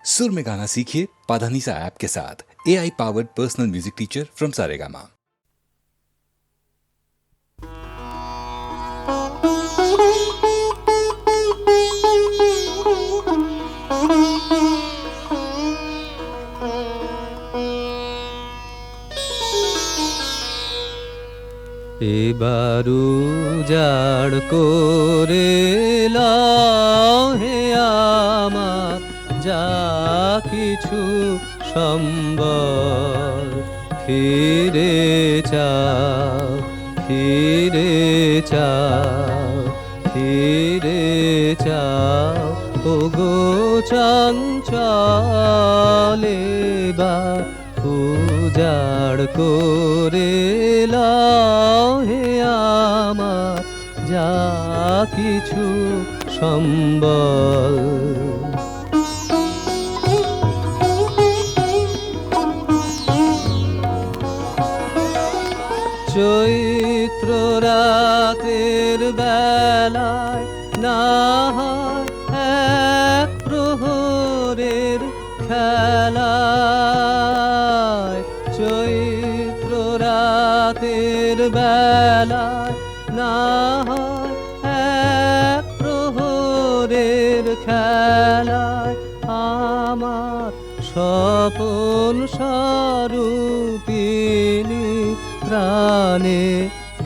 सुर में गाना सीखिए पाधानीसा ऐप के साथ। AI powered personal music teacher from Saregama. এবারু জাড় করে লহে আমার যা কিছু সম্বল, ফিরে চাও, ফিরে চাও, ফিরে চাও, ওগো চঞ্চল এবার উজাড় করে লহে আমার যা কিছু সম্বল। চৈত্র রাতের বেলায় না হয় এক প্রহরের খেলায়, চৈত্র রাতের বেলায় না হয় এক প্রহরের খেলায়, আমার স্বপন স্বরূপিণী প্রাণে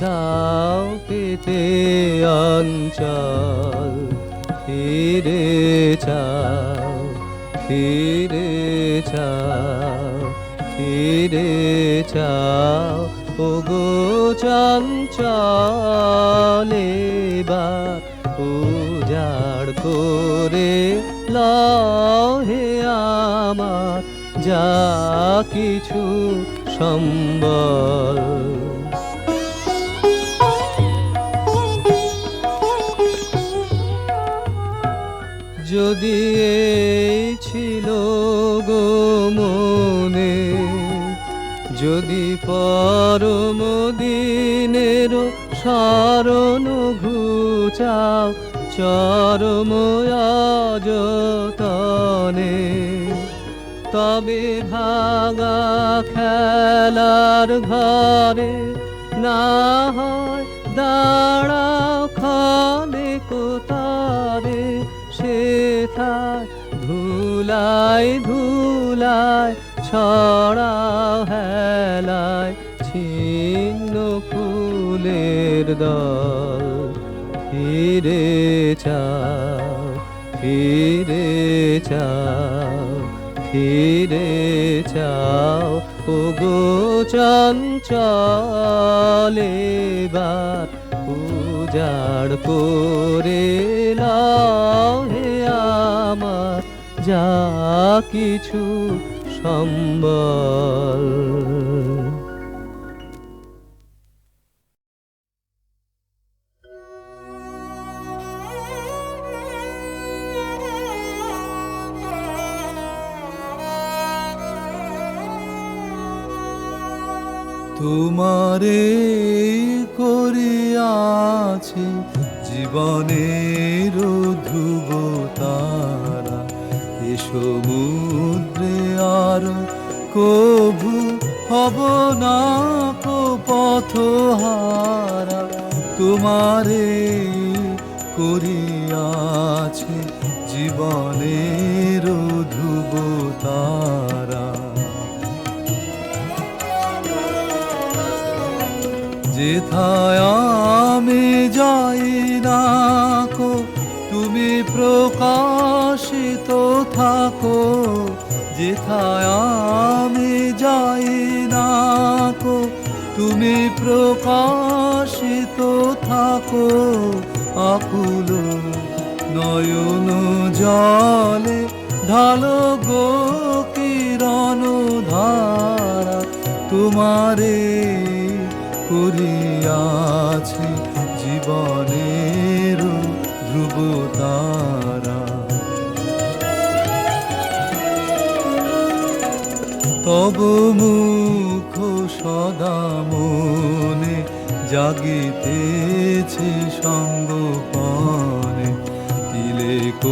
দাও পেতে অঞ্চল, ফিরে চাও, ফিরে চাও, ফিরে চাও, ওগো চঞ্চল এবার উজাড় করে লহে আমার যা কিছু সম্বল। যদি এই ছিল গো মনে, যদি পরম দিনের শরণ ঘুচাও চরম অযতনে, তবে ভাঙা খেলার ঘরে না হয় দাঁড়াও ক্ষণে কোতারে, সেথায় ধুলায় ধুলায় ছড়াও হেলায় ছিন্ন ফুলের দল, ফিরে চাও, ফিরে চাও, ফিরে চাও, ওগো চঞ্চল এবার উজাড় করে লহে আমার যা কিছু সম্বল। তোমারে করিয়াছে জীবনের ধ্রুব তারা, এ সমুদ্রে আর কভু হব না কো পথহারা, তোমারে করিয়াছে জীবনের ধ্রুব তারা। যেথায় আমি যাই না কো তুমি প্রকাশিত থাকো, যেথায় আমি যাই না কো তুমি প্রকাশিত থাকো, আকুল নয়ন জলে ঢালো গো কিরণ ধারা, তোমারে করিয়াছে জীবনের ধ্রুব তারা। তব মুখ সদা মনে জাগিতেছে সঙ্গপনে, তিলেক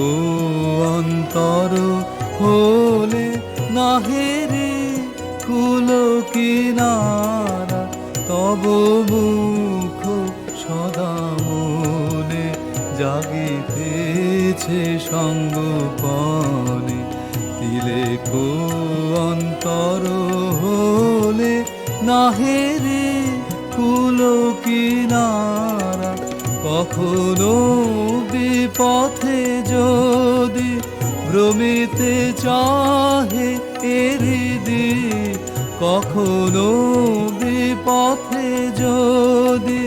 অন্তর না হেরে কুলো কিনারা, তব মুখ সদা মনে জাগিতেছে সঙ্গোপনে। তিলেক অন্তর হলে না হেরে কুলো কিনারা, কখনো বিপথে যদি ভ্রমিতে চাহে এরিদি, কখনো বিপথে যদি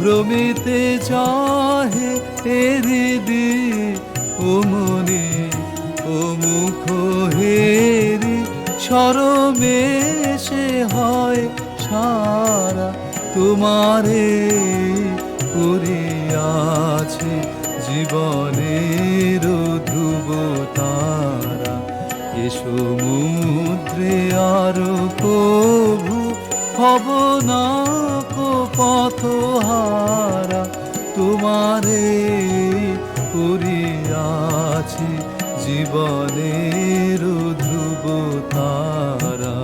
ভ্রমিতে চাহে এরিদি, ও মনে ও মুখ হেরি শরমে সে হয় সারা, তোমারে করিয়াছে জীবনের ধ্রুব তারা। এ সমুদ্রে আর কভু হব না কো পথহারা, তোমারে করিয়াছে জীবনের ধ্রুব তারা।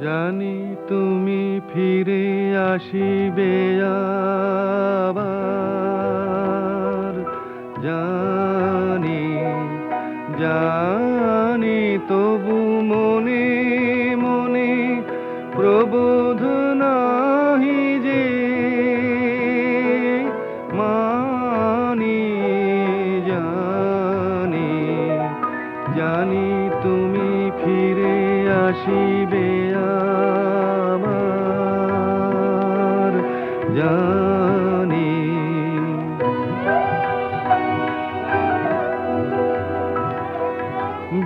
জানি তুমি ফিরে আসিবে আবার, জানি জানি তবু মনে মনে প্রবোধ নাহি যে মানি, জানি জানি তুমি ফিরে আসিবে আবার, জানি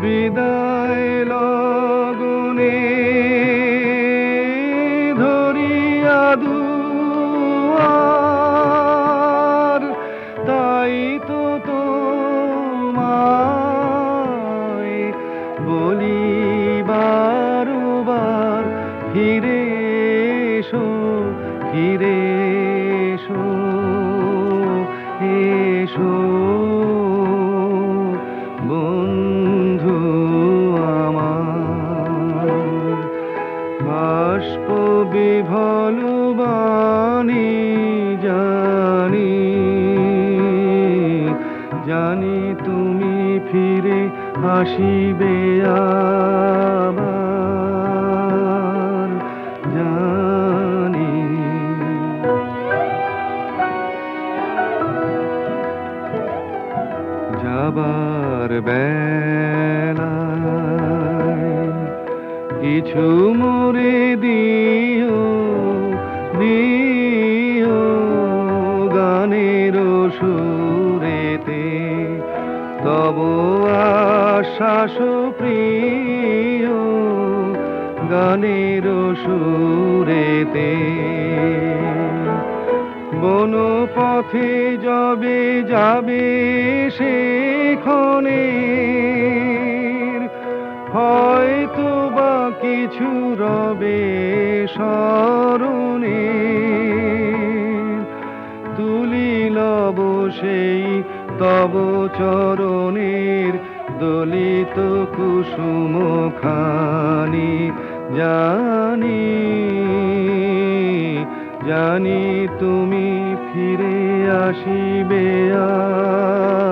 বিদায় লগনে ধরিয়া দুয়ার, তাই তো তোমায় বলি বারবার, ফিরে এসো ফিরে এসো এসো বন্ধু আমার। বাষ্প বিভল বাণী জানি, জানি তুমি ফিরে আসিবে আবার, জানি যাবার বেলায় কিছু মোরে দিও দিও গানের সুরেতে, তব আশ্বাস প্রিয় গানের সুরেতে। বন পথে যবে যাবে সেখানে, হয়তো বা কিছু রবে স্মরণে, তুলিলব সেই তব চরণের দলিত কুসুম খানি, জানি জানি তুমি ফিরে আসিবে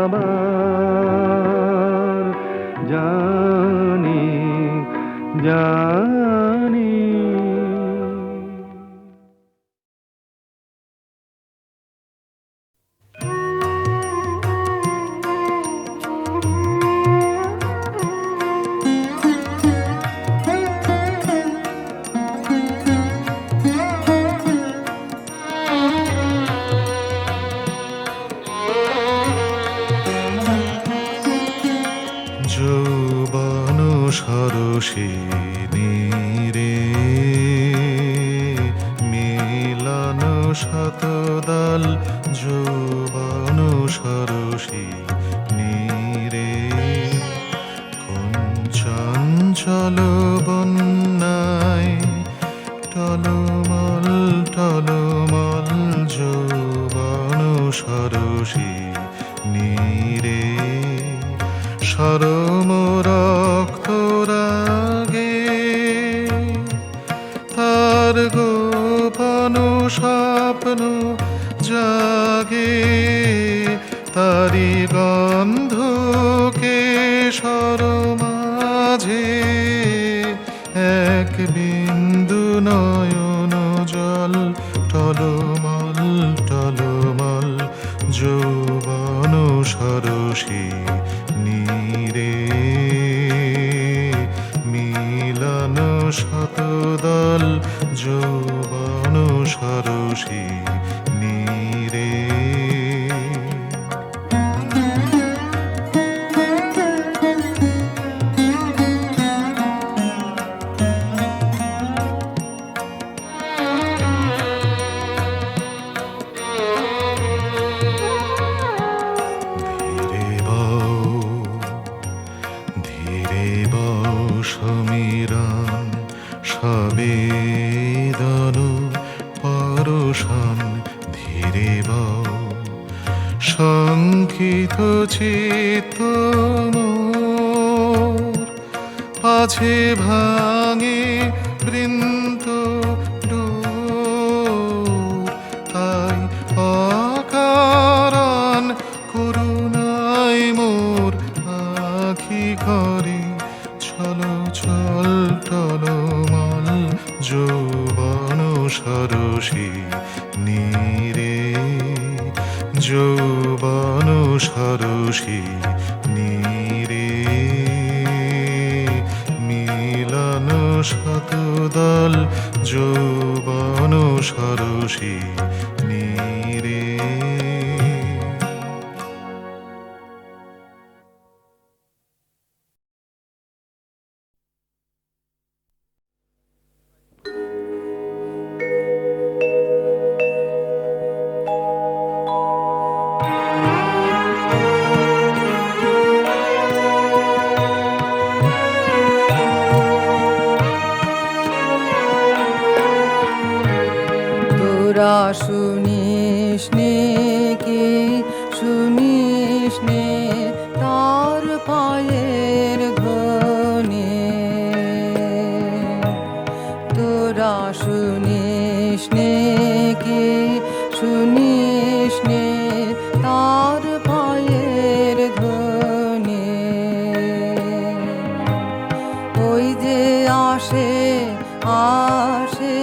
আবার, জানি জানি। যৌবন সরসিনী রে, মিলন শতদল যৌবন সরসিনী রে, কোন চঞ্চল বন্যায় টলমল টলমল যৌবন সরসী নীরে সরম রক্ত রাগে তার গোপন স্বপ্ন জাগে তারি গন্ধকে মাঝে এক বিন্দু নয়ন জল টলমল টলমল যৌবন সরসী নীরে মিলন শতদল যৌবন সরসী নীরে ধীরে বও সমীরণ সবেদন পরশন ধীরে বও শঙ্কিত চিত্ত মোর পাছে ভাঙে বৃন্দ ডোর তাই অকারণ করুণায় মোর আখি করে ছল ছল টলমল যৌবন সরসী নীরে যৌবন সরসী নীরে মিলন শতদল যৌবন সরসী নীরে তোরা শুনিস নে কি শুনিস নে তার পায়ের ধ্বনি তোরা শুনিস নে কি শুনিস নে তার পায়ের ধ্বনি ওই যে আসে আসে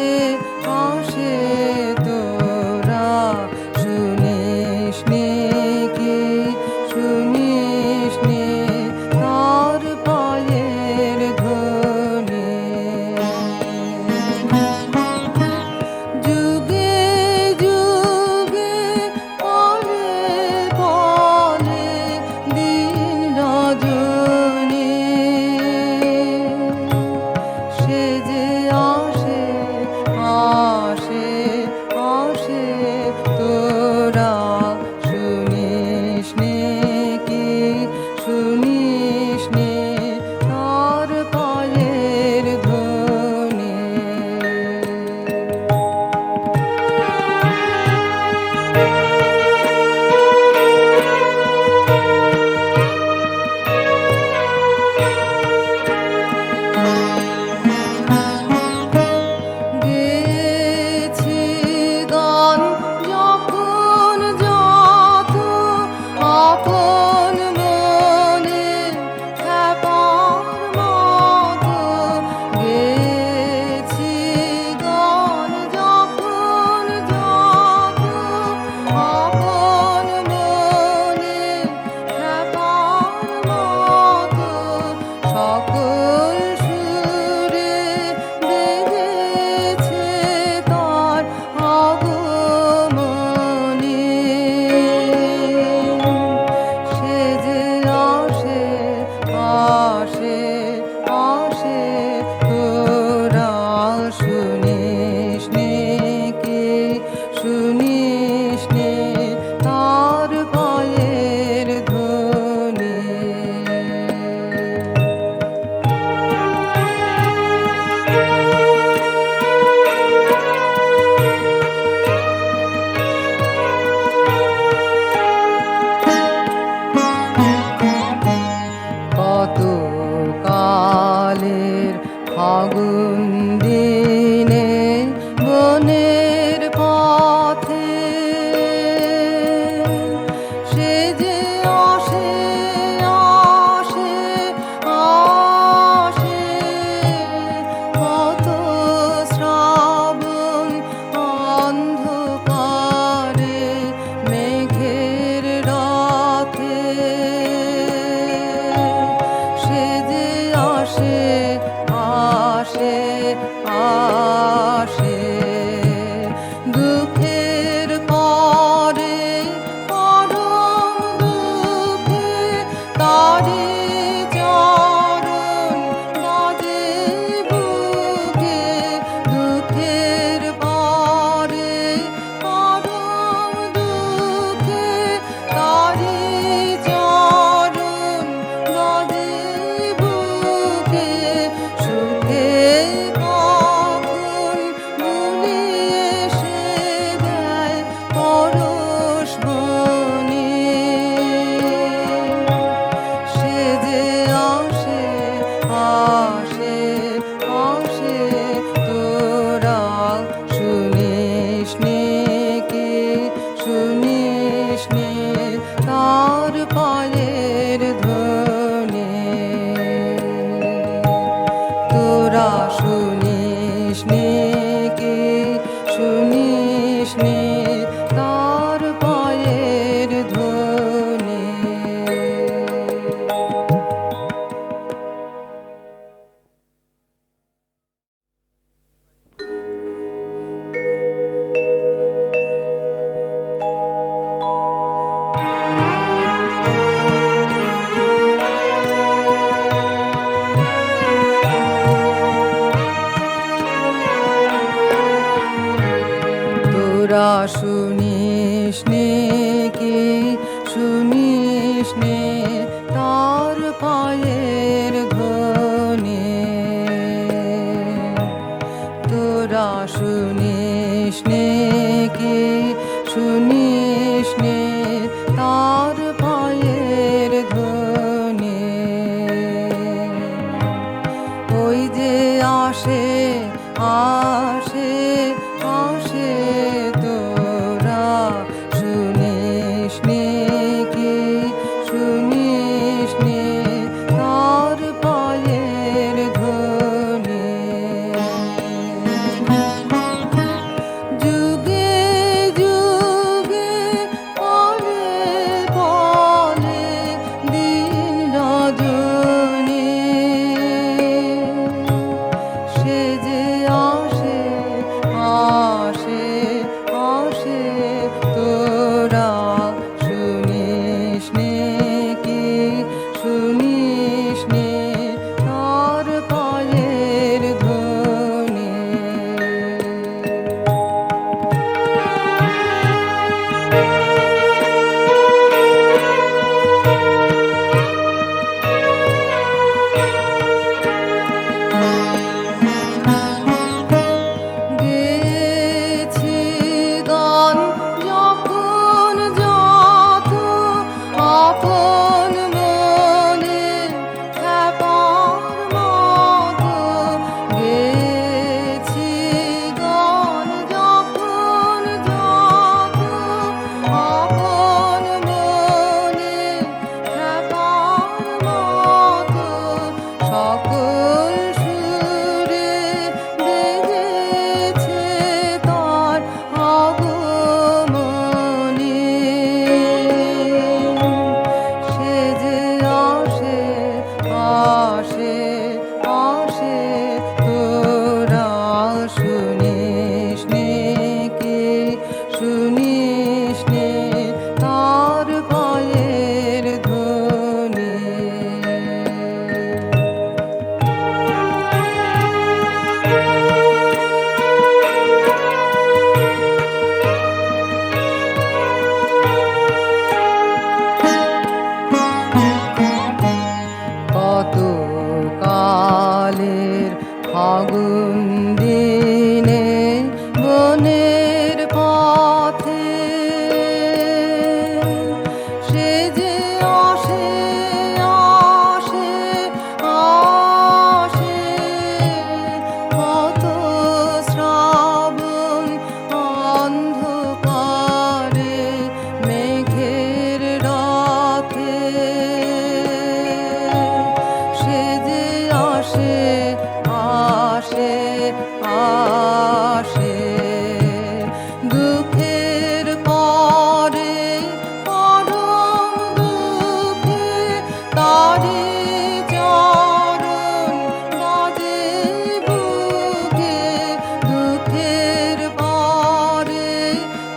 আসে তোরা শুনিস নে কি শুনিস নে তার পায়ের ধ্বনি যুগে যুগে শুনিস নে কি শুনিস নে তার পায়ের ধ্বনি তোরা শুনিস নে কি শুনিস নে তার পায়ের ধ্বনি ওই যে আসে আসে আসে তোরা শুনিস নে কি শুনিস নে তার পায়ের ধ্বনি যুগে যুগে পলে পলে দিন রজনী সে যে আসে আসে আসে তোরা শুনিস নে কি শুনিস নে তার পায়ের ধ্বনি গেছি গান যখন যত আপন মনে খ্যাপার মতো গেছি গান যখন যত আপন মনে খ্যাপার মতো সকল সুরে বেজেছে তার আগমনী সে যে আসে আসে আসে তোরা শুনিস নে কি শুনিস নে তার পায়ের ধ্বনি কত কালের ফাগুন দিনে বনের পথে সে যে আসে আসে আসে কত শ্রাবণ অন্ধকারে মেঘের রথে সে যে আসে আসে আসে দুঃখের পরে পরম দুঃখে তারি চরণ বাজে বুকে দুঃখের পরে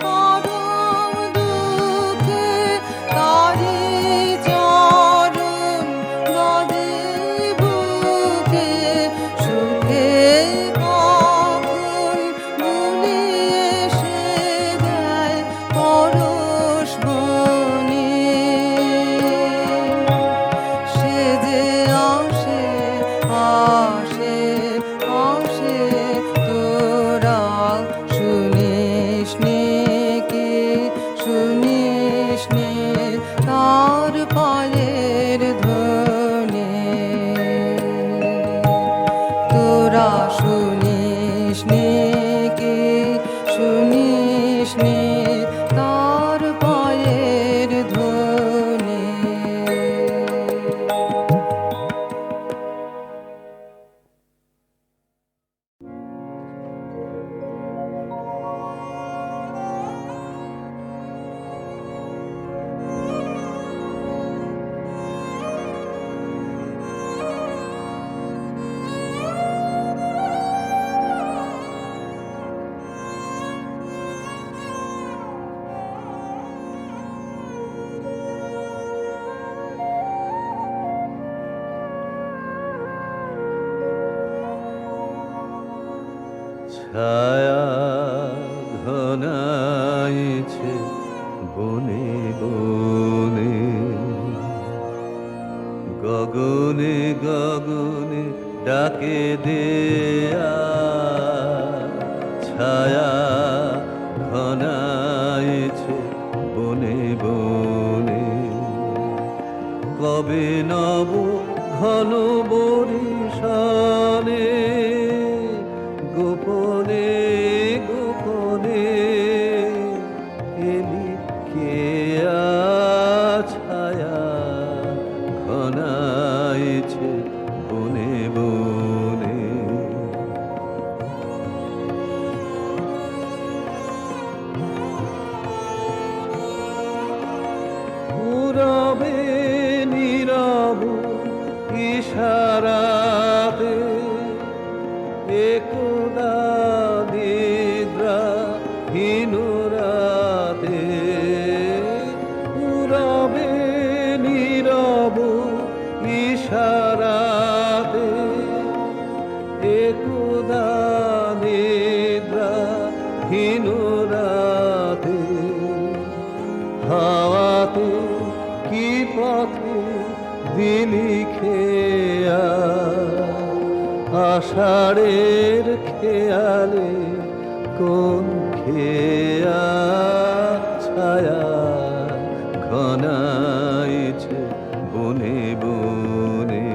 পরম দুঃখে তারি চরণ বাজে বুকে সুখে কখন ভুলিয়ে সে দেয় পরশ বনি সে যে আসে আসে আসে তোরা শুনিস নে কি শুনিস নে তার পায়ের ধ্বনি তোরা শুনিস নে কি শুনিস নে তার পায়ের ধ্বনি ছায়া ঘনাই ডাকে দেয়া ছায়া ঘনাইছে বনে বনে, কবে নব ঘন বরিশানে গোপনে গোপনে এলি কেয়া ছায়া ঘনাইছে বনে বনে। নীরবে নীরব ইশারাতে একদা নিদ্রাহীন রাতে, নীরবে নীরব ইশারাতে একদা নিদ্রাহীন রাতে, হাওয়াতে কি পথে দিলি খেয়া আষাঢ়ের খেয়ালে কোন খেয়া ছায়া ঘনাইছে বনে বনে।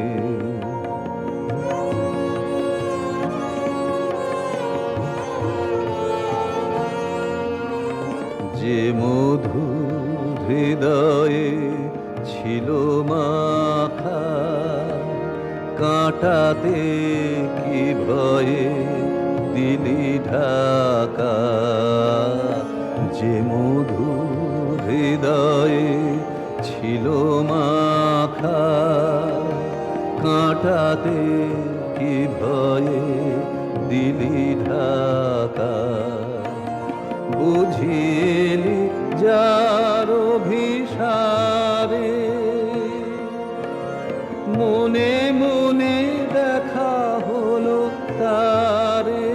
যে মধু হৃদয়ে ছিল মাখা কাঁটাতে কি ভয়ে দিলি ঢাকা, যে মধু হৃদয়ে ছিল মাখা কাঁটাতে কি ভয়ে দিলি ঢাকা, বুঝিলি যার অভিসারে মনে মনে দেখা হলো তারে,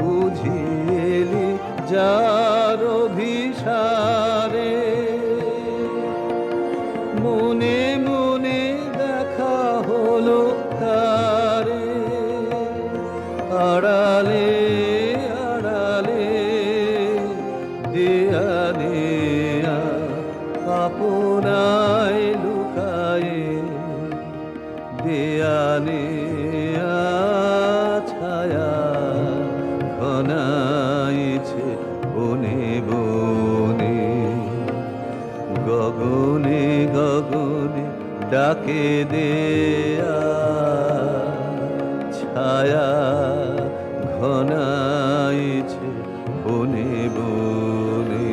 বুঝিলি যার অভিসারে মনে মনে দেখা হলো তারে, আড়ালে আড়ালে দেয়া নেয়া আপনায় লুকায়ে দেয়া নেয়া ছায়া ঘনাইছে বনে বনে, গগনে গগনে ডাকে দেয়া ছায়া ঘনাইছে বনে বনে।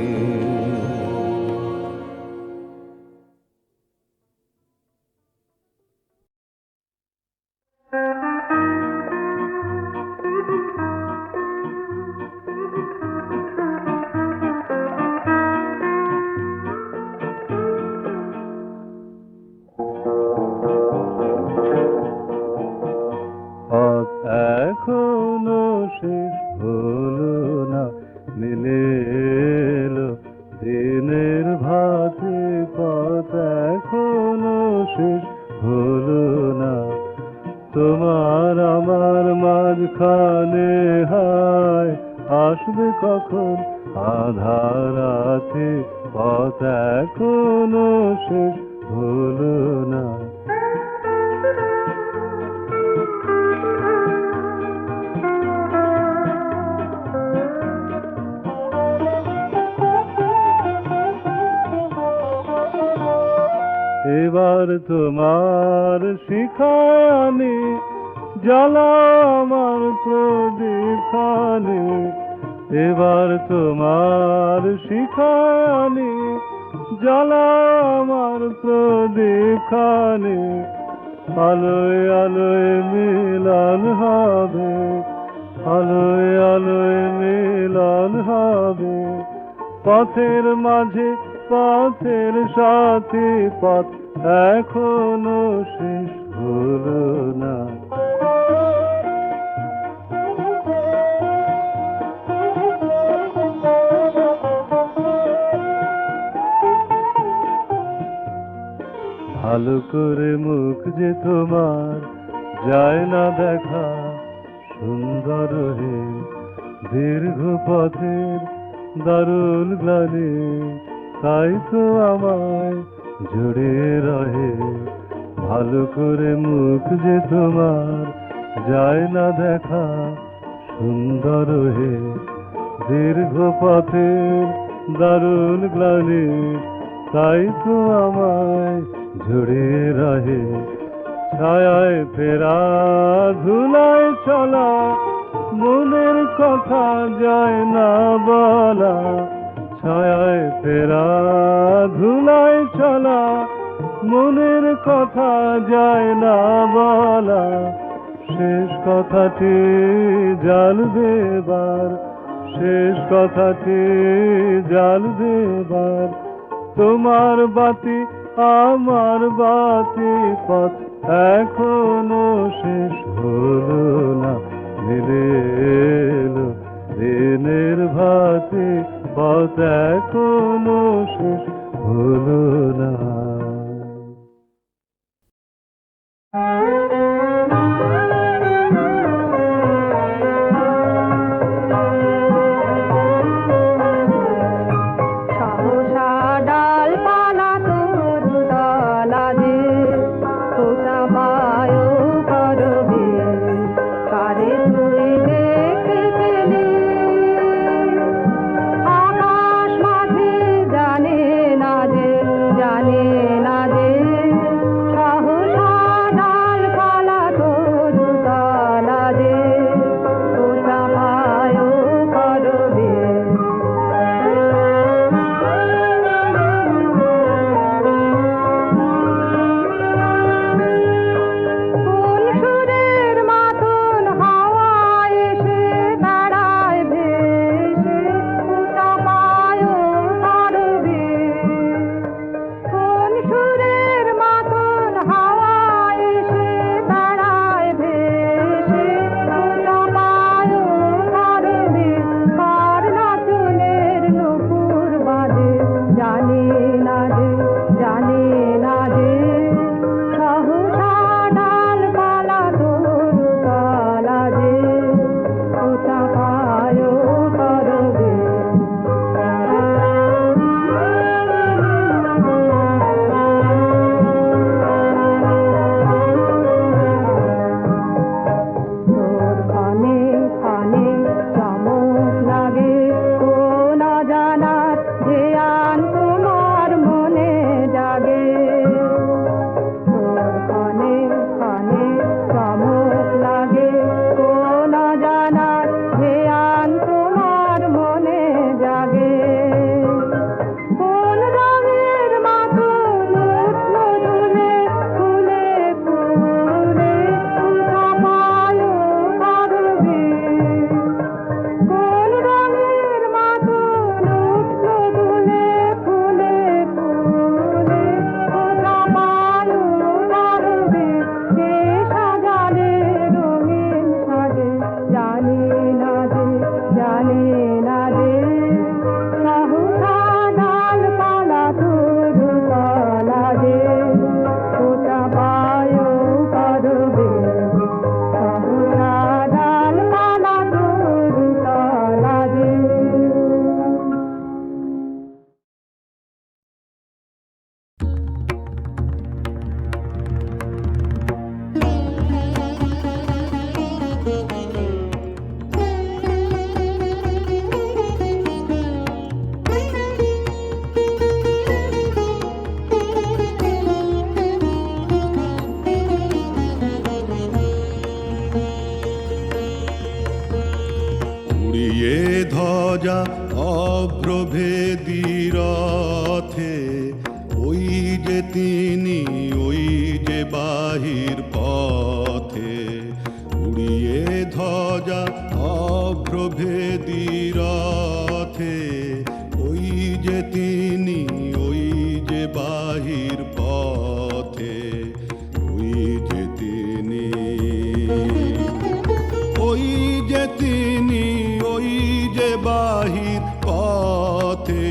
পথ এখনো শেষ হলো না, মিলে এলো দিনের ভাতে, পথ এখনো শেষ হলো না, তোমার আমার মাঝখানে হায় আসবে কখন আধার আছে, পথ এখনো শেষ হলো না। এবার তোমার শিখায় আনি জ্বালা আমার প্রদীপ খানি, এবার তোমার শিখায় আনি জ্বালা আমার প্রদীপ খানি, আলোয় আলোয় মিলন হবে, আলোয় আলোয় মিলন হবে, পথের মাঝে পথের সাথে, পথ এখনো শেষ হলো না। ভালো করে মুখ যে তোমার যায় না দেখা, সুন্দর হে দীর্ঘ পথের দারুণ গ্লানি, তাই তো আমায় জড়িয়ে রহে। ভালো করে মুখ যে তোমার যায় না দেখা, সুন্দর হে দীর্ঘ পথের দারুণ গ্লানি, তাই তো আমায় জড়িয়ে রহে। ছায়ায় ফেরা ধুলায় চলা, মনের কথা যায় না বলা। ছায়ায় ফেরা ধুলায় চলা, মনের কথা যায় না বলা। শেষ কথাটি জাল দেবার, শেষ কথাটি জাল দেবার। তোমার বাতি আমার বাতি, পথ এখনো শেষ হলো না। মিলে এলো দিনের ভাতি, পথ এখনো শেষ হলো না। সহসা ডালপালা তরু তলাতে খোঁচা বায়ু করবে, কারে তুই দেখতে পেলি? আকাশ মাঝে জানে না যে, জানে না যে, সহসা ডালপালা তরু তলাতে খোঁচা বায়ু করবে। কোন সুরের মাতন হাওয়া এসে বেড়ায় ভেসে, উঁচা পায়ো করবে। কোন সুরের মাতন হাওয়া এসে বেড়ায় ভেসে, উঁচা পায়ো করবে। কার নাচনের নুপুর বাজে, জানি না যে, জানি না যে, সহসা ডালপালা তরু তলা যে খোঁচা পায়ো করবে। তোর খানে খানে চমক লাগে, কোন অজানার ধ্যান তোমার মনে জাগে। তোর খানে খানে চমক লাগে, কোন অজানার ধ্যান তোমার মনে জাগে। কোন রঙের মাতন উঠলো দুলে, ফুলে ফুলে উঁচা পায়ো করবে। কোন রঙের মাতন উঠলো দুলে, ফুলে ফুলে উঁচা পায়ো করবে। কে সাজালে রঙিন সাজে, জানি না যে, জানি না যে, সহসা ডালপালা তরু তলা যে খোঁচা পায়ো করবে। সহসা ডালপালা তরু তলা যে। উড়িয়ে ধ্বজা অগ্রভেদী রথে, ওই যে তিনি, ওই যে বাহির পথে। উড়িয়ে ধ্বজা অগ্রভেদী রথে, ওই যে তিনি, ওই যে বাহির পথে। ওই যে তিনি, ওই যে তিনি, ওই যে বাহির পথে।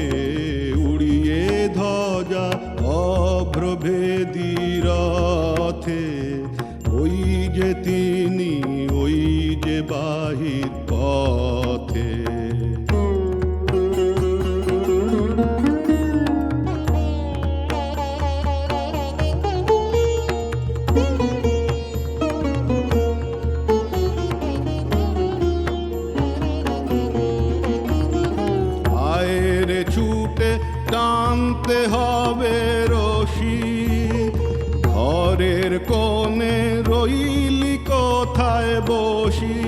উড়িয়ে ধ্বজা অভ্রভেদী টানতে হবে রশি। ঘরের কোণে রইলি কোথায় বসি,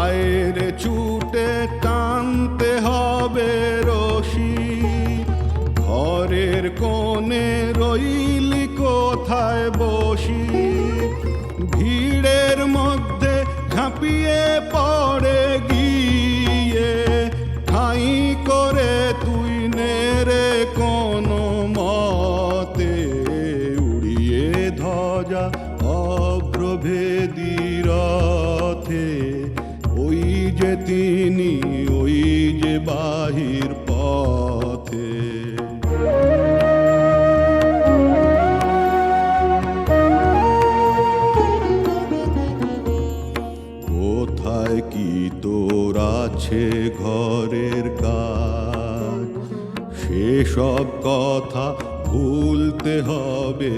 আয়ের ছুটে টানতে হবে রশি। ঘরের কোণে রইলি কোথায় বসি, ভিড়ের মধ্যে ঝাঁপিয়ে পড়ে গিয়ে ঠাঁই করে তুই নেরে কোনো মতে। উড়িয়ে ধ্বজা অগ্রভেদী রথে, ওই যে তিনি, ওই যে বাহির পথে। কোথায় কি তোর আছে ঘরের কাজ, সেসব কথা ভুলতে হবে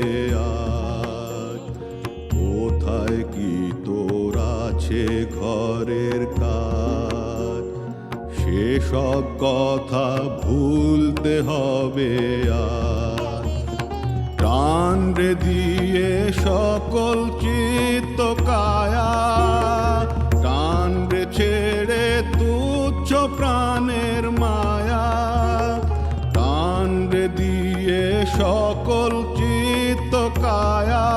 আজ। কোথায় কি তোর আছে ঘরের কাজ, সেসব কথা ভুলতে হবে আজ। প্রাণ রে দিয়ে সকল চিত্ত কায়া, প্রাণ রে ছেড়ে তুচ্ছ প্রাণের মায়া। প্রাণ রে দিয়ে সকল চিত্ত কায়া,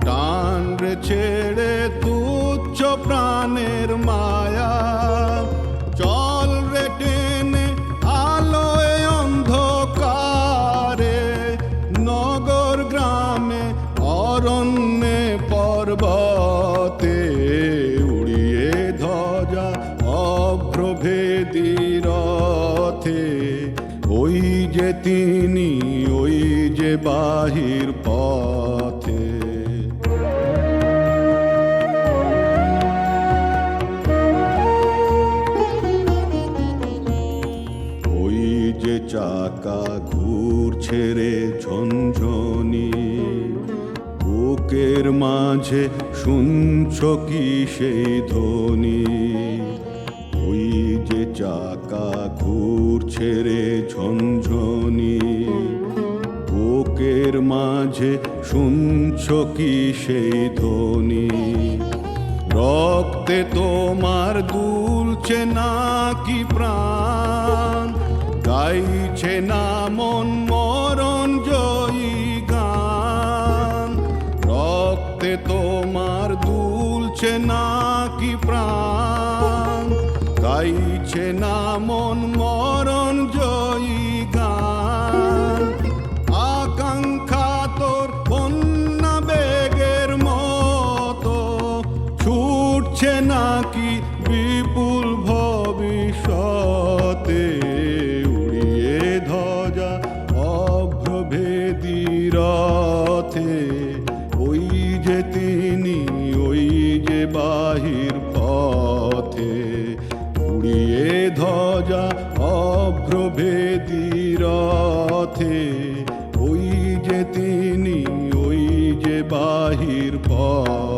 প্রাণ রে ছেড়ে তুচ্ছ প্রাণের মায়া। চল রে টেনে আলোয় অন্ধকারে, নগর গ্রামে অরণ্যে পর্বতে। উড়িয়ে ধ্বজা অগ্রভেদী রথে, ওই যে তিনি, ওই যে বাহির পথে। ওই যে চাকা ঘুরছে রে ঝনঝনি, বুকের মাঝে শুনছ কি সেই ধ্বনি। ওই যে চাকা ঘুরছে রে ঝনঝনি, বুকের মাঝে শুনছ কি সেই ধ্বনি। রক্তে তোমার দুলছে নাকি প্রাণ, গাইছে না মন মরণ জয়ী গান। রক্তে তোমার দুলছে নাকি প্রাণ, গাইছে না মন মরণ জয়ী গান। আকাঙ্ক্ষা তোর বন্যা বেগের মতো ছুটছে নাকি বিপুল ভবিষ্যতে। উড়িয়ে ধ্বজা অগ্রভেদী রথে, ওই যে তিনি, ওই যে বাহির পথে। উড়িয়ে ধ্বজা অগ্রভেদী রথে, ওই যে তিনি, ওই যে বাহির পথে।